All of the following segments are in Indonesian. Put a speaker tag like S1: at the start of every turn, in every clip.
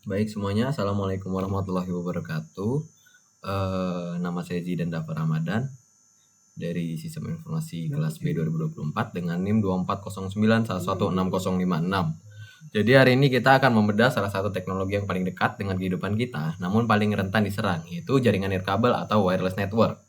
S1: Baik semuanya, Assalamualaikum warahmatullahi wabarakatuh. Nama saya Zidan Dafa Ramadan dari Sistem Informasi kelas B 2024 dengan NIM 2409116056. Jadi hari ini kita akan membedah salah satu teknologi yang paling dekat dengan kehidupan kita, namun paling rentan diserang, yaitu jaringan nirkabel atau wireless network.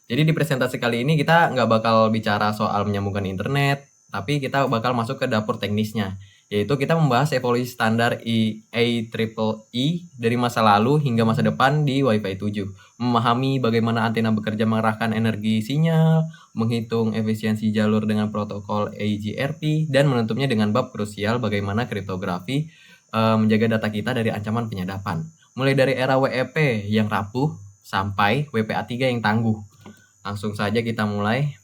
S1: Jadi di presentasi kali ini kita nggak bakal bicara soal menyambungkan internet, tapi kita bakal masuk ke dapur teknisnya, yaitu kita membahas evolusi standar IEEE dari masa lalu hingga masa depan di Wi-Fi 7, memahami bagaimana antena bekerja mengarahkan energi sinyal, menghitung efisiensi jalur dengan protokol AGRP, dan menutupnya dengan bab krusial bagaimana kriptografi menjaga data kita dari ancaman penyadapan. Mulai dari era WEP yang rapuh sampai WPA3 yang tangguh. Langsung saja kita mulai.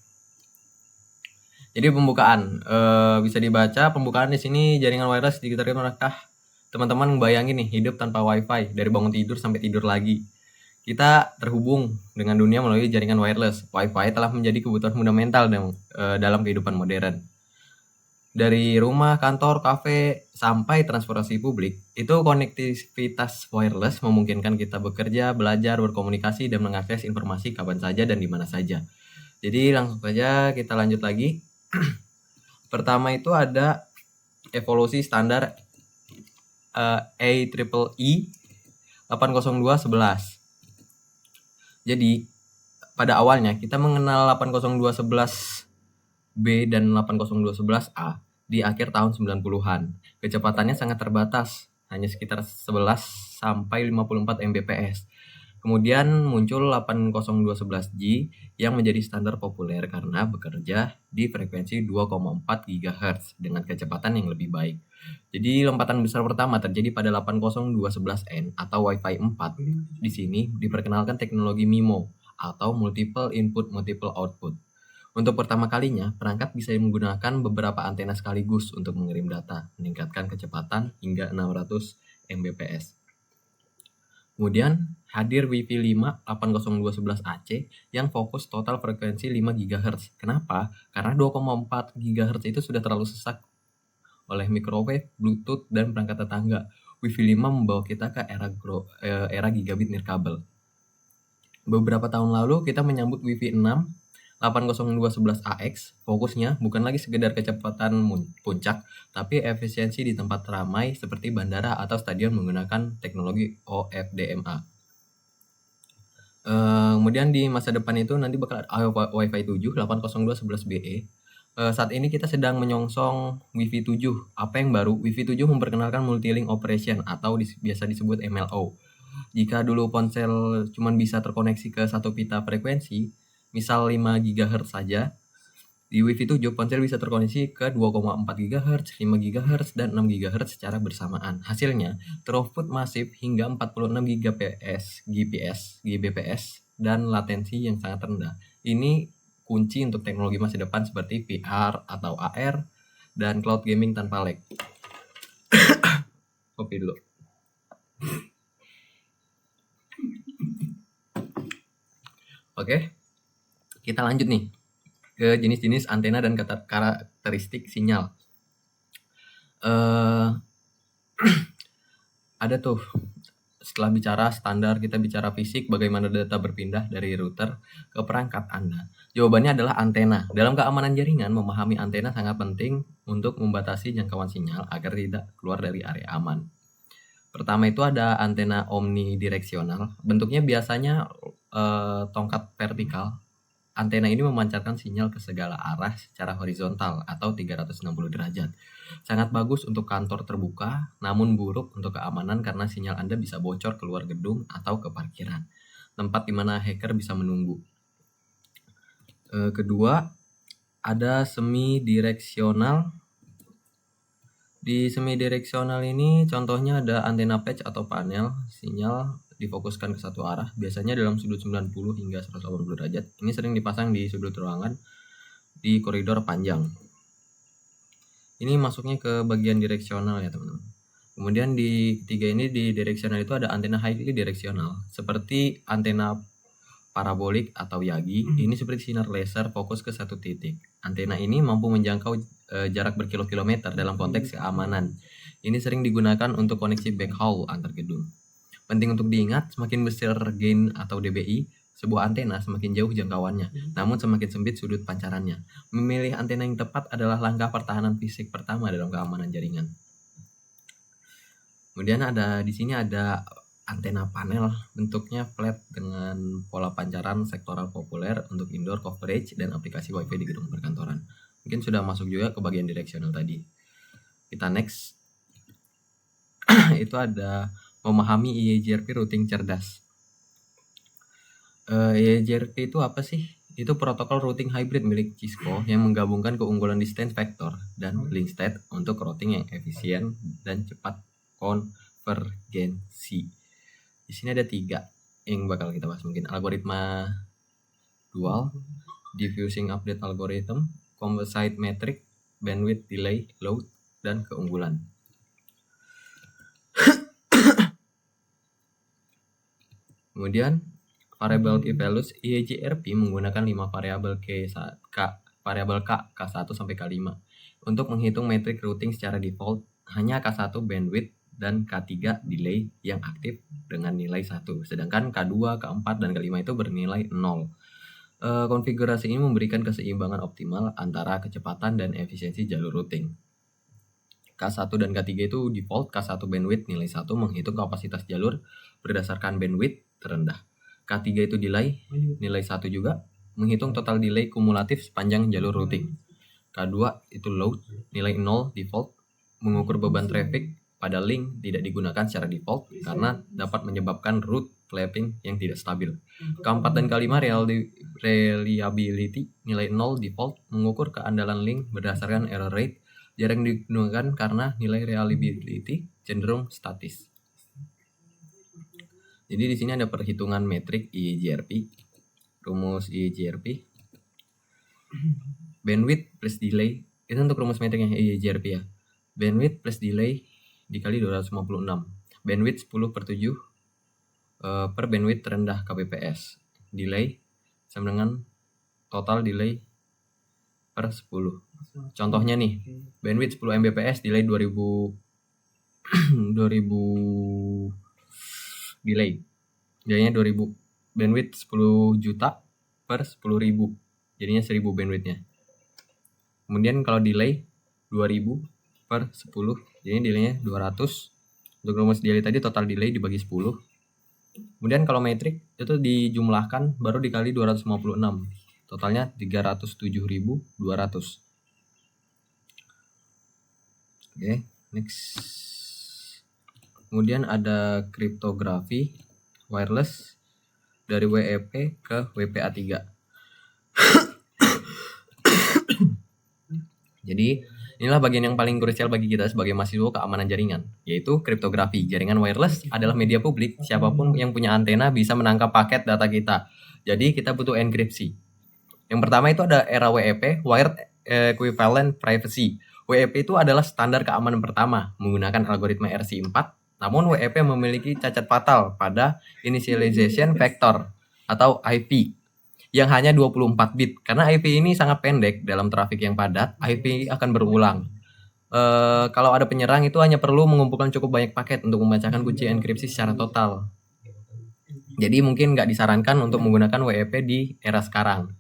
S1: Jadi pembukaan bisa dibaca pembukaan di sini jaringan wireless digitalkan olehkah teman-teman bayangin nih hidup tanpa wifi dari bangun tidur sampai tidur lagi. Kita terhubung dengan dunia melalui jaringan wireless. Wifi telah menjadi kebutuhan fundamental dalam kehidupan modern. Dari rumah, kantor, kafe, sampai transportasi publik, itu konektivitas wireless memungkinkan kita bekerja, belajar, berkomunikasi, dan mengakses informasi kapan saja dan di mana saja. Jadi langsung saja kita lanjut lagi. Pertama itu ada evolusi standar IEEE 802.11. Jadi pada awalnya kita mengenal 802.11b dan 802.11a di akhir tahun 90-an. Kecepatannya sangat terbatas, hanya sekitar 11 sampai 54 Mbps. Kemudian muncul 802.11g yang menjadi standar populer karena bekerja di frekuensi 2,4 GHz dengan kecepatan yang lebih baik. Jadi lompatan besar pertama terjadi pada 802.11n atau Wi-Fi 4. Di sini diperkenalkan teknologi MIMO atau Multiple Input Multiple Output. Untuk pertama kalinya, perangkat bisa menggunakan beberapa antena sekaligus untuk mengirim data, meningkatkan kecepatan hingga 600 Mbps. Kemudian hadir Wi-Fi 5 802.11ac yang fokus total frekuensi 5 GHz. Kenapa? Karena 2,4 GHz itu sudah terlalu sesak oleh microwave, Bluetooth, dan perangkat tetangga. Wi-Fi 5 membawa kita ke era gigabit nirkabel. Beberapa tahun lalu kita menyambut Wi-Fi 6 802.11ax. Fokusnya bukan lagi sekedar kecepatan puncak, tapi efisiensi di tempat ramai seperti bandara atau stadion menggunakan teknologi OFDMA. Kemudian di masa depan itu nanti bakal ada Wi-Fi 7 802.11be. Saat ini kita sedang menyongsong Wi-Fi 7. Apa yang baru? Wi-Fi 7 memperkenalkan multi-link operation atau biasa disebut MLO. Jika dulu ponsel cuma bisa terkoneksi ke satu pita frekuensi, misal 5 GHz saja, di Wi-Fi 7 ponsel bisa terkoneksi ke 2,4 GHz, 5 GHz, dan 6 GHz secara bersamaan. Hasilnya, throughput masif hingga 46 Gbps, dan latensi yang sangat rendah. Ini kunci untuk teknologi masa depan seperti VR atau AR, dan cloud gaming tanpa lag. Kopi dulu. Oke, kita lanjut nih ke jenis-jenis antena dan karakteristik sinyal. Ada tuh, setelah bicara standar, kita bicara fisik, bagaimana data berpindah dari router ke perangkat Anda. Jawabannya adalah antena. Dalam keamanan jaringan, memahami antena sangat penting untuk membatasi jangkauan sinyal agar tidak keluar dari area aman. Pertama itu ada antena omnidireksional. Bentuknya biasanya tongkat vertikal. Antena ini memancarkan sinyal ke segala arah secara horizontal atau 360 derajat. Sangat bagus untuk kantor terbuka, namun buruk untuk keamanan karena sinyal Anda bisa bocor keluar gedung atau ke parkiran, tempat di mana hacker bisa menunggu. Kedua, ada semi-direksional. Di semi-direksional ini contohnya ada antena patch atau panel sinyal difokuskan ke satu arah, biasanya dalam sudut 90 hingga 180 derajat. Ini sering dipasang di sudut ruangan di koridor panjang. Ini masuknya ke bagian direksional ya teman-teman. Kemudian di ketiga ini di direksional itu ada antena highly direksional, seperti antena parabolik atau Yagi. Ini seperti sinar laser fokus ke satu titik. Antena ini mampu menjangkau jarak berkilo-kilometer dalam konteks keamanan. Ini sering digunakan untuk koneksi backhaul antar gedung. Penting untuk diingat, semakin besar gain atau dBi, sebuah antena semakin jauh jangkauannya, namun semakin sempit sudut pancarannya. Memilih antena yang tepat adalah langkah pertahanan fisik pertama dalam keamanan jaringan. Kemudian di sini ada antena panel, bentuknya flat dengan pola pancaran sektoral populer untuk indoor coverage dan aplikasi WiFi di gedung perkantoran. Mungkin sudah masuk juga ke bagian direksional tadi. Kita next. Itu ada memahami IEGRP routing cerdas. IEGRP itu apa sih? Itu protokol routing hybrid milik Cisco yang menggabungkan keunggulan distance vector dan link state untuk routing yang efisien dan cepat konvergensi. Di sini ada 3 yang bakal kita bahas, mungkin algoritma dual, diffusing update algorithm, composite metric, bandwidth delay, load, dan keunggulan. Kemudian variable key values IEGRP menggunakan 5 variabel variabel K1 sampai K5 untuk menghitung metrik routing secara default. Hanya K1 bandwidth dan K3 delay yang aktif dengan nilai 1, sedangkan K2, K4, dan K5 itu bernilai 0. Konfigurasi ini memberikan keseimbangan optimal antara kecepatan dan efisiensi jalur routing. K1 dan K3 itu default. K1 bandwidth nilai 1 menghitung kapasitas jalur berdasarkan bandwidth terendah. K3 itu delay nilai 1 juga menghitung total delay kumulatif sepanjang jalur routing. K2 itu load nilai 0 default, mengukur beban traffic pada link tidak digunakan secara default karena dapat menyebabkan route flapping yang tidak stabil. K4 dan K5 reliability nilai 0 default, mengukur keandalan link berdasarkan error rate, jarang digunakan karena nilai reliability cenderung statis. Jadi di sini ada perhitungan metrik IEGRP. Rumus IEGRP bandwidth plus delay itu untuk rumus metriknya IEGRP ya. Bandwidth plus delay dikali 256. Bandwidth 10/7 per bandwidth terendah kbps. Delay sama dengan total delay per 10. Contohnya nih, bandwidth 10 Mbps, delay 2000 delay. Jadinya 2000. Bandwidth 10 juta per 10.000. Jadinya 1000 bandwidthnya. Kemudian kalau delay 2000 per 10, jadi delaynya 200. Untuk rumus delay tadi total delay dibagi 10. Kemudian kalau metrik itu dijumlahkan baru dikali 256. Totalnya 307.200. Oke, next. Kemudian ada kriptografi wireless dari WEP ke WPA3. Jadi inilah bagian yang paling krusial bagi kita sebagai mahasiswa keamanan jaringan, yaitu kriptografi. Jaringan wireless adalah media publik. Siapapun yang punya antena bisa menangkap paket data kita. Jadi kita butuh enkripsi. Yang pertama itu ada era WEP, Wired Equivalent Privacy. WEP itu adalah standar keamanan pertama menggunakan algoritma RC4. Namun WEP memiliki cacat fatal pada initialization vector atau IP yang hanya 24 bit. Karena IP ini sangat pendek dalam trafik yang padat, IP akan berulang. Kalau ada penyerang itu hanya perlu mengumpulkan cukup banyak paket untuk membacakan kunci enkripsi secara total. Jadi mungkin nggak disarankan untuk menggunakan WEP di era sekarang.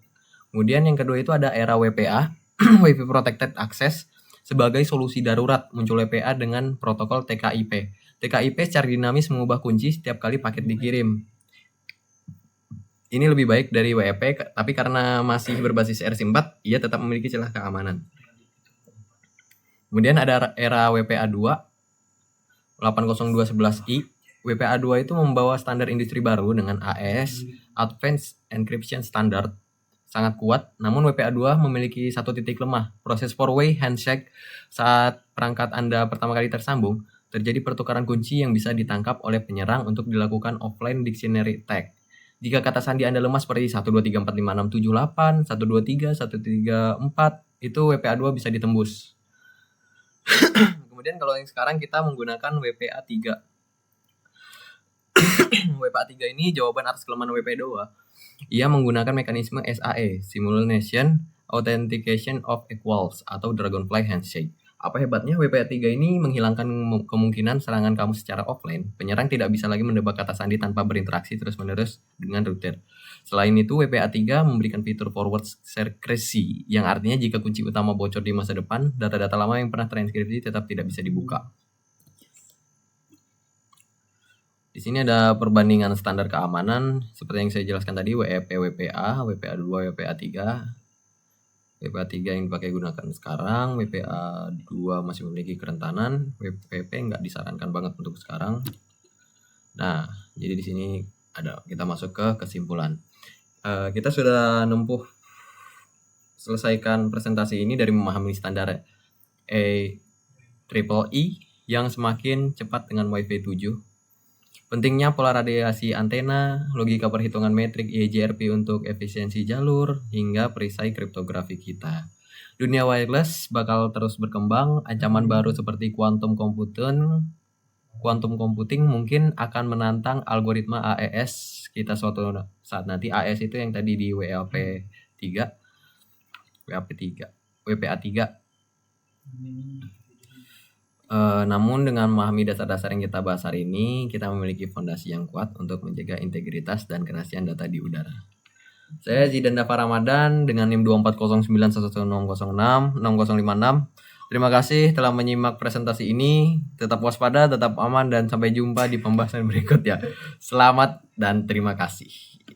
S1: Kemudian yang kedua itu ada era WPA, WiFi Protected Access. Sebagai solusi darurat muncul WPA dengan protokol TKIP. TKIP secara dinamis mengubah kunci setiap kali paket dikirim. Ini lebih baik dari WEP, tapi karena masih berbasis RC4, ia tetap memiliki celah keamanan. Kemudian ada era WPA2, 802.11i. WPA2 itu membawa standar industri baru dengan AES, Advanced Encryption Standard, sangat kuat. Namun WPA2 memiliki satu titik lemah. Proses four-way handshake saat perangkat Anda pertama kali tersambung, terjadi pertukaran kunci yang bisa ditangkap oleh penyerang untuk dilakukan offline dictionary tag. Jika kata sandi Anda lemah seperti 1234567 123 134, itu WPA2 bisa ditembus. Kemudian kalau yang sekarang kita menggunakan WPA3. WPA3 ini jawaban atas kelemahan WPA2. Ia menggunakan mekanisme SAE, Simulation Authentication of Equals atau Dragonfly Handshake. Apa hebatnya? WPA3 ini menghilangkan kemungkinan serangan kamu secara offline. Penyerang tidak bisa lagi menebak kata sandi tanpa berinteraksi terus-menerus dengan router. Selain itu, WPA3 memberikan fitur forward secrecy, yang artinya jika kunci utama bocor di masa depan, data-data lama yang pernah terenkripsi tetap tidak bisa dibuka. Di sini ada perbandingan standar keamanan seperti yang saya jelaskan tadi, WEP, WPA, WPA2, WPA3. WPA3 yang dipakai gunakan sekarang, WPA2 masih memiliki kerentanan, WPP nggak disarankan banget untuk sekarang. Nah, jadi di sini kita masuk ke kesimpulan. Kita sudah selesaikan presentasi ini dari memahami standar AEEE yang semakin cepat dengan Wi-Fi 7. Pentingnya pola radiasi antena, logika perhitungan metrik IEGRP untuk efisiensi jalur, hingga perisai kriptografi kita. Dunia wireless bakal terus berkembang, ancaman baru seperti quantum computing mungkin akan menantang algoritma AES kita suatu saat nanti. AES itu yang tadi di WPA3. Namun dengan memahami dasar-dasar yang kita bahas hari ini, kita memiliki fondasi yang kuat untuk menjaga integritas dan kerahasiaan data di udara. Saya Zidan Dafa Ramadan dengan NIM 24091160066056. Terima kasih telah menyimak presentasi ini. Tetap waspada, tetap aman, dan sampai jumpa di pembahasan berikut ya. Selamat dan terima kasih.